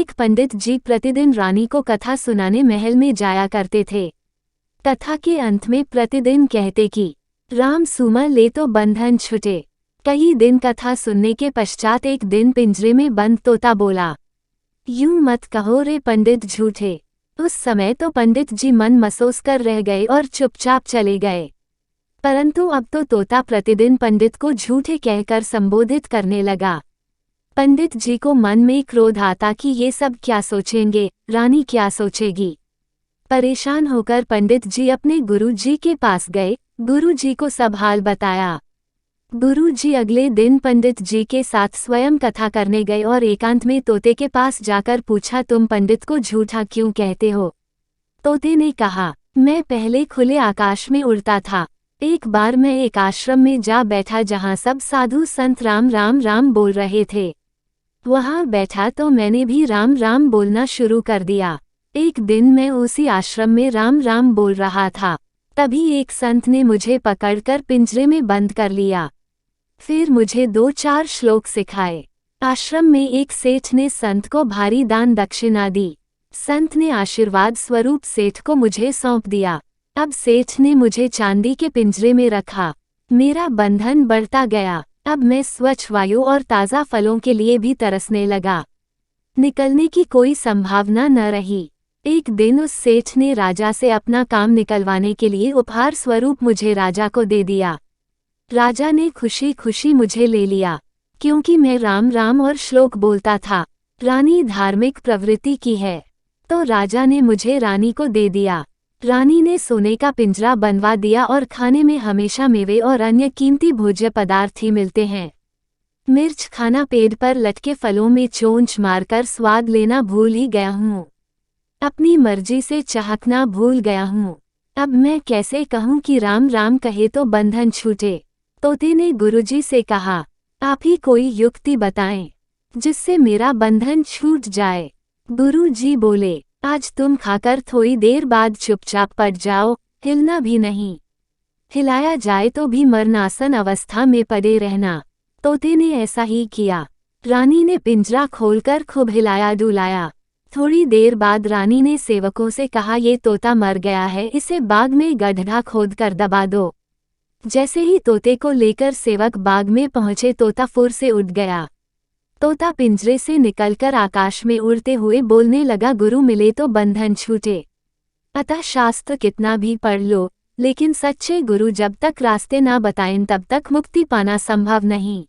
एक पंडित जी प्रतिदिन रानी को कथा सुनाने महल में जाया करते थे। कथा के अंत में प्रतिदिन कहते कि राम सूमा ले तो बंधन छूटे। कई दिन कथा सुनने के पश्चात एक दिन पिंजरे में बंद तोता बोला, यूं मत कहो रे पंडित झूठे। उस समय तो पंडित जी मन मसोस कर रह गए और चुपचाप चले गए। परंतु अब तो तोता प्रतिदिन पंडित को झूठे कहकर संबोधित करने लगा। पंडित जी को मन में क्रोध आता कि ये सब क्या सोचेंगे, रानी क्या सोचेगी। परेशान होकर पंडित जी अपने गुरु जी के पास गए, गुरु जी को सब हाल बताया। गुरु जी अगले दिन पंडित जी के साथ स्वयं कथा करने गए और एकांत में तोते के पास जाकर पूछा, तुम पंडित को झूठा क्यों कहते हो। तोते ने कहा, मैं पहले खुले आकाश में उड़ता था। एक बार मैं एक आश्रम में जा बैठा जहाँ सब साधु संत राम राम राम बोल रहे थे। वहाँ बैठा तो मैंने भी राम राम बोलना शुरू कर दिया। एक दिन मैं उसी आश्रम में राम राम बोल रहा था, तभी एक संत ने मुझे पकड़कर पिंजरे में बंद कर लिया। फिर मुझे 2-4 श्लोक सिखाए। आश्रम में एक सेठ ने संत को भारी दान दक्षिणा दी। संत ने आशीर्वाद स्वरूप सेठ को मुझे सौंप दिया। अब सेठ ने मुझे चांदी के पिंजरे में रखा। मेरा बंधन बढ़ता गया। अब मैं स्वच्छ वायु और ताज़ा फलों के लिए भी तरसने लगा। निकलने की कोई संभावना न रही। एक दिन उस सेठ ने राजा से अपना काम निकलवाने के लिए उपहार स्वरूप मुझे राजा को दे दिया। राजा ने खुशी खुशी मुझे ले लिया, क्योंकि मैं राम राम और श्लोक बोलता था। रानी धार्मिक प्रवृत्ति की है, तो राजा ने मुझे रानी को दे दिया। रानी ने सोने का पिंजरा बनवा दिया और खाने में हमेशा मेवे और अन्य कीमती भोज्य पदार्थ ही मिलते हैं। मिर्च खाना, पेड़ पर लटके फलों में चोंच मारकर स्वाद लेना भूल ही गया हूँ। अपनी मर्जी से चहकना भूल गया हूँ। अब मैं कैसे कहूँ कि राम राम कहे तो बंधन छूटे। तोते ने गुरुजी से कहा, आप ही कोई युक्ति बताएं जिससे मेरा बंधन छूट जाए। गुरुजी बोले, आज तुम खाकर थोड़ी देर बाद चुपचाप पड़ जाओ, हिलना भी नहीं। हिलाया जाए तो भी मरणासन अवस्था में पड़े रहना। तोते ने ऐसा ही किया। रानी ने पिंजरा खोलकर खूब हिलाया डुलाया। थोड़ी देर बाद रानी ने सेवकों से कहा, ये तोता मर गया है, इसे बाग में गड्ढा खोदकर दबा दो। जैसे ही तोते को लेकर सेवक बाग में पहुंचे, तोता फुर से उड़ गया। तोता पिंजरे से निकलकर आकाश में उड़ते हुए बोलने लगा, गुरु मिले तो बंधन छूटे। अतः शास्त्र कितना भी पढ़ लो, लेकिन सच्चे गुरु जब तक रास्ते ना बताएं तब तक मुक्ति पाना संभव नहीं।